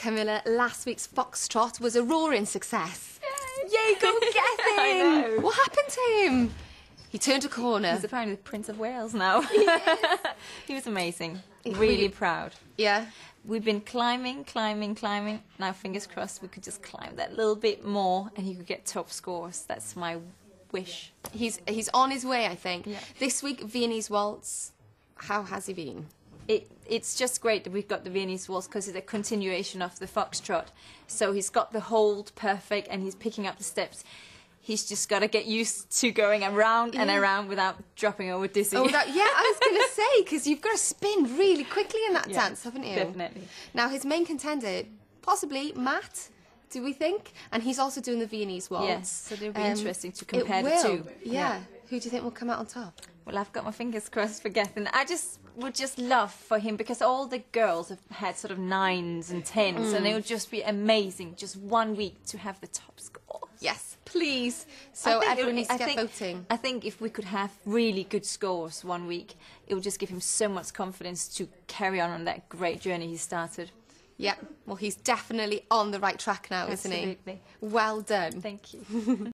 Camilla, last week's foxtrot was a roaring success. Yay, go get him! I know. What happened to him? He turned a corner. He's apparently the Prince of Wales now. He was amazing. Really? Really proud. Yeah. We've been climbing. Now, fingers crossed, we could just climb that little bit more and he could get top scores. That's my wish. He's on his way, I think. Yeah. This week, Viennese waltz. How has he been? It's just great that we've got the Viennese waltz because it's a continuation of the foxtrot. So he's got the hold perfect and he's picking up the steps. He's just got to get used to going around and around without dropping over dizzy. Oh, yeah, I was going to say, because you've got to spin really quickly in that dance, haven't you? Definitely. Now, his main contender, possibly Matt, do we think? And he's also doing the Viennese waltz. Yes, so it'll be interesting to compare it the will. two. Yeah. Who do you think will come out on top? Well, I've got my fingers crossed for Gethin. I would just love for him because all the girls have had sort of 9s and 10s and it would just be amazing just 1 week to have the top score. Yes, please. So everyone needs to get think, voting. I think if we could have really good scores 1 week, it would just give him so much confidence to carry on that great journey he started. Yeah, well, he's definitely on the right track now, isn't he? Absolutely. Well done. Thank you.